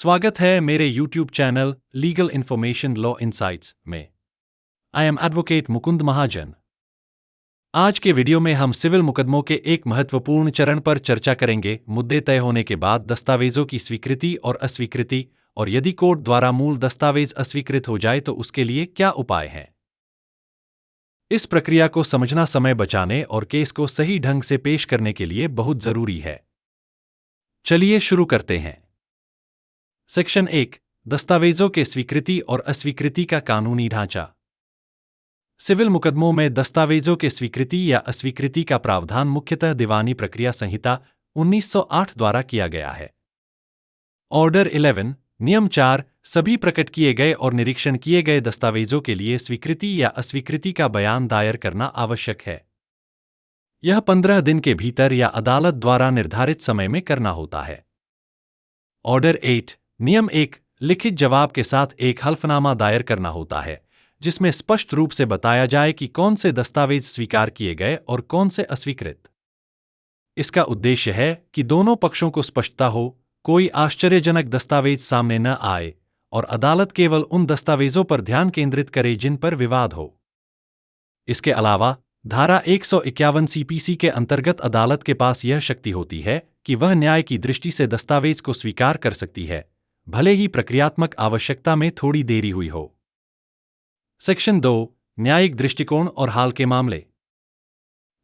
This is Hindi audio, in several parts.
स्वागत है मेरे YouTube channel legal information law insights में। आई एम एडवोकेट मुकुंद महाजन। आज के वीडियो में हम सिविल मुकदमों के एक महत्वपूर्ण चरण पर चर्चा करेंगे, मुद्दे तय होने के बाद दस्तावेजों की स्वीकृति और अस्वीकृति, और यदि कोर्ट द्वारा मूल दस्तावेज अस्वीकृत हो जाए तो उसके लिए क्या उपाय हैं। इस प्रक्रिया को समझना समय बचाने और केस को सही ढंग से पेश करने के लिए बहुत जरूरी है। चलिए शुरू करते हैं। सेक्शन 1, दस्तावेजों के स्वीकृति और अस्वीकृति का कानूनी ढांचा। सिविल मुकदमों में दस्तावेजों के स्वीकृति या अस्वीकृति का प्रावधान मुख्यतः दीवानी प्रक्रिया संहिता 1908 द्वारा किया गया है। ऑर्डर 11, नियम 4, सभी प्रकट किए गए और निरीक्षण किए गए दस्तावेजों के लिए स्वीकृति या अस्वीकृति का बयान दायर करना आवश्यक है। यह 15 दिन के भीतर या अदालत द्वारा निर्धारित समय में करना होता है। ऑर्डर 8, नियम 1, लिखित जवाब के साथ एक हल्फनामा दायर करना होता है, जिसमें स्पष्ट रूप से बताया जाए कि कौन से दस्तावेज स्वीकार किए गए और कौन से अस्वीकृत। इसका उद्देश्य है कि दोनों पक्षों को स्पष्टता हो, कोई आश्चर्यजनक दस्तावेज सामने न आए और अदालत केवल उन दस्तावेजों पर ध्यान केंद्रित करे जिन पर विवाद हो। इसके अलावा धारा 151 CPC के अंतर्गत अदालत के पास यह शक्ति होती है कि वह न्याय की दृष्टि से दस्तावेज को स्वीकार कर सकती है, भले ही प्रक्रियात्मक आवश्यकता में थोड़ी देरी हुई हो। सेक्शन 2, न्यायिक दृष्टिकोण और हाल के मामले।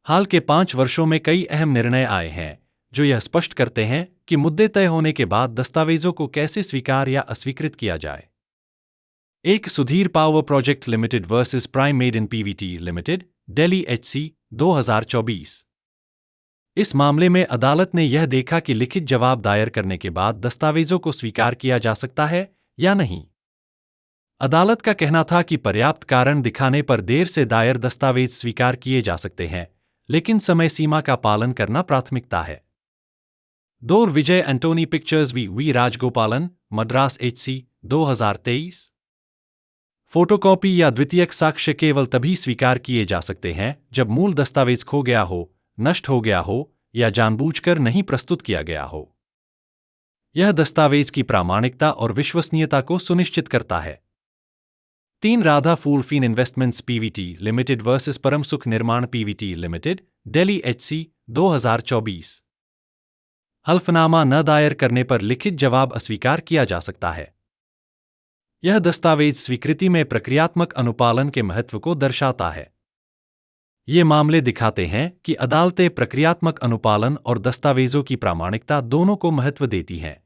हाल के 5 वर्षों में कई अहम निर्णय आए हैं जो यह स्पष्ट करते हैं कि मुद्दे तय होने के बाद दस्तावेजों को कैसे स्वीकार या अस्वीकृत किया जाए। एक Sudhir power project limited versus prime made in PVT limited, Delhi HC 2024। इस मामले में अदालत ने यह देखा कि लिखित जवाब दायर करने के बाद दस्तावेजों को स्वीकार किया जा सकता है या नहीं। अदालत का कहना था कि पर्याप्त कारण दिखाने पर देर से दायर दस्तावेज स्वीकार किए जा सकते हैं, लेकिन समय सीमा का पालन करना प्राथमिकता है। दौर Vijay Antony pictures V Rajagopalan, Madras HC 2023। Photocopy या द्वितीयक साक्ष्य केवल तभी स्वीकार किए जा सकते हैं जब मूल दस्तावेज खो गया हो, नष्ट हो गया हो या जानबूझकर नहीं प्रस्तुत किया गया हो। यह दस्तावेज की प्रामाणिकता और विश्वसनीयता को सुनिश्चित करता है। 3 Radha Phool fin investments PVT limited versus Param Sukh Nirman PVT limited, Delhi HC 2024। हल्फनामा न दायर करने पर लिखित जवाब अस्वीकार किया जा सकता है। यह दस्तावेज स्वीकृति में प्रक्रियात्मक अनुपालन के महत्व को दर्शाता है। ये मामले दिखाते हैं कि अदालतें प्रक्रियात्मक अनुपालन और दस्तावेजों की प्रामाणिकता दोनों को महत्व देती हैं।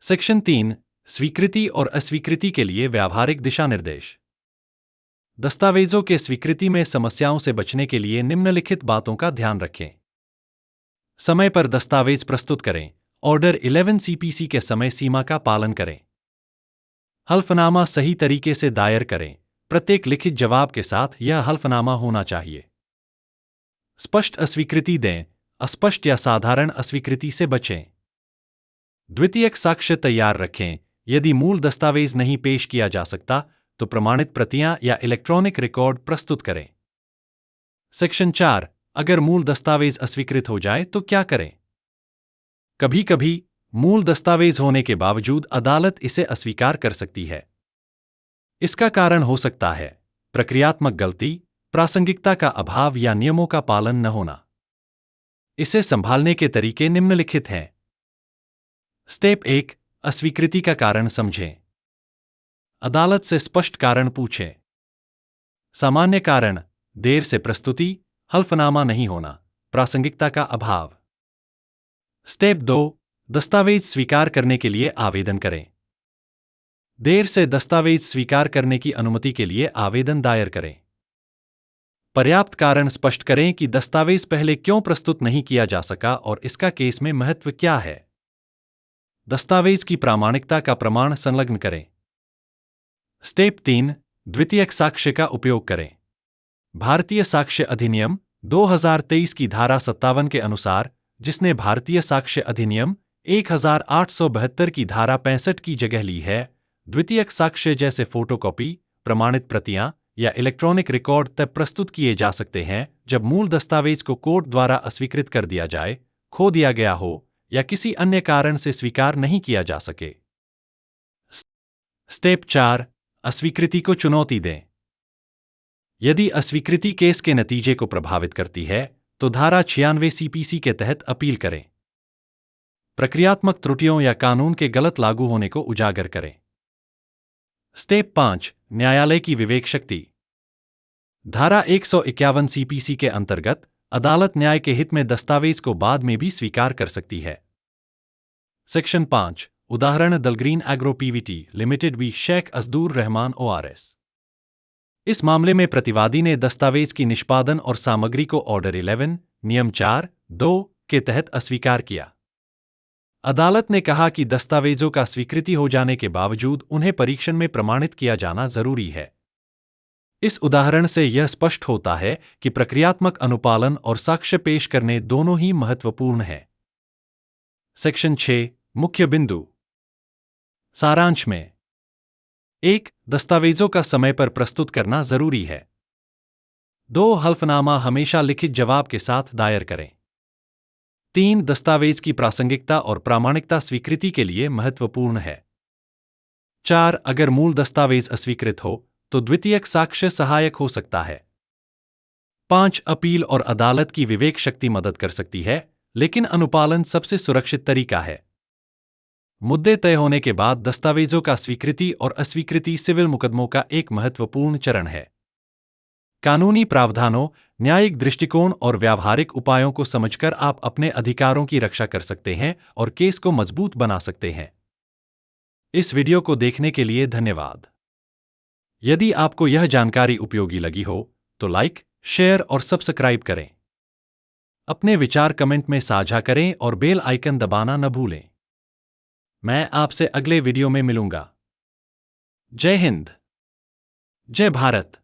सेक्शन 3, स्वीकृति और अस्वीकृति के लिए व्यावहारिक दिशा निर्देश। दस्तावेजों के स्वीकृति में समस्याओं से बचने के लिए निम्नलिखित बातों का ध्यान रखें। समय पर दस्तावेज प्रस्तुत करें। ऑर्डर 11 CPC के समय सीमा का पालन करें। हल्फनामा सही तरीके से दायर करें। प्रत्येक लिखित जवाब के साथ यह हल्फनामा होना चाहिए। स्पष्ट अस्वीकृति दें, अस्पष्ट या साधारण अस्वीकृति से बचें। द्वितीयक साक्ष्य तैयार रखें। यदि मूल दस्तावेज नहीं पेश किया जा सकता तो प्रमाणित प्रतियां या इलेक्ट्रॉनिक रिकॉर्ड प्रस्तुत करें। सेक्शन 4, अगर मूल दस्तावेज अस्वीकृत हो जाए तो क्या करें। कभी कभी मूल दस्तावेज होने के बावजूद अदालत इसे अस्वीकार कर सकती है। इसका कारण हो सकता है प्रक्रियात्मक गलती, प्रासंगिकता का अभाव या नियमों का पालन न होना। इसे संभालने के तरीके निम्नलिखित हैं। स्टेप 1, अस्वीकृति का कारण समझें। अदालत से स्पष्ट कारण पूछें। सामान्य कारण, देर से प्रस्तुति, हल्फनामा नहीं होना, प्रासंगिकता का अभाव। स्टेप 2, दस्तावेज स्वीकार करने के लिए आवेदन करें। देर से दस्तावेज स्वीकार करने की अनुमति के लिए आवेदन दायर करें। पर्याप्त कारण स्पष्ट करें कि दस्तावेज पहले क्यों प्रस्तुत नहीं किया जा सका और इसका केस में महत्व क्या है। दस्तावेज की प्रामाणिकता का प्रमाण संलग्न करें। स्टेप 3, द्वितीयक साक्ष्य का उपयोग करें। भारतीय साक्ष्य अधिनियम 2023 की धारा 57 के अनुसार, जिसने भारतीय साक्ष्य अधिनियम 1872 की धारा 65 की जगह ली है, द्वितीयक साक्ष्य जैसे फोटोकॉपी, प्रमाणित प्रतियां या इलेक्ट्रॉनिक रिकॉर्ड तब प्रस्तुत किए जा सकते हैं जब मूल दस्तावेज को कोर्ट द्वारा अस्वीकृत कर दिया जाए, खो दिया गया हो या किसी अन्य कारण से स्वीकार नहीं किया जा सके। स्टेप 4, अस्वीकृति को चुनौती दें। यदि अस्वीकृति केस के नतीजे को प्रभावित करती है, तो धारा 96 सीपीसी के तहत अपील करें। प्रक्रियात्मक त्रुटियों या कानून के गलत लागू होने को उजागर करें। स्टेप 5, न्यायालय की विवेक शक्ति। धारा 151 सीपीसी के अंतर्गत अदालत न्याय के हित में दस्तावेज को बाद में भी स्वीकार कर सकती है। सेक्शन 5, उदाहरण Dalgreen agro PVT limited V Sheikh अजदूर रहमान ओआरएस। इस मामले में प्रतिवादी ने दस्तावेज की निष्पादन और सामग्री को ऑर्डर 11, नियम 4(2) के तहत अस्वीकार किया। अदालत ने कहा कि दस्तावेजों का स्वीकृति हो जाने के बावजूद उन्हें परीक्षण में प्रमाणित किया जाना जरूरी है। इस उदाहरण से यह स्पष्ट होता है कि प्रक्रियात्मक अनुपालन और साक्ष्य पेश करने दोनों ही महत्वपूर्ण हैं। सेक्शन 6, मुख्य बिंदु। सारांश में 1. दस्तावेजों का समय पर प्रस्तुत करना जरूरी है। 2. हल्फनामा हमेशा लिखित जवाब के साथ दायर करें। 3. दस्तावेज की प्रासंगिकता और प्रामाणिकता स्वीकृति के लिए महत्वपूर्ण है। 4. अगर मूल दस्तावेज अस्वीकृत हो तो द्वितीयक साक्ष्य सहायक हो सकता है। 5. अपील और अदालत की विवेक शक्ति मदद कर सकती है, लेकिन अनुपालन सबसे सुरक्षित तरीका है। मुद्दे तय होने के बाद दस्तावेजों का स्वीकृति और अस्वीकृति सिविल मुकदमों का एक महत्वपूर्ण चरण है। कानूनी प्रावधानों, न्यायिक दृष्टिकोण और व्यावहारिक उपायों को समझकर आप अपने अधिकारों की रक्षा कर सकते हैं और केस को मजबूत बना सकते हैं। इस वीडियो को देखने के लिए धन्यवाद। यदि आपको यह जानकारी उपयोगी लगी हो तो लाइक, शेयर और सब्सक्राइब करें। अपने विचार कमेंट में साझा करें और बेल आइकन दबाना न भूलें। मैं आपसे अगले वीडियो में मिलूंगा। जय हिंद, जय भारत।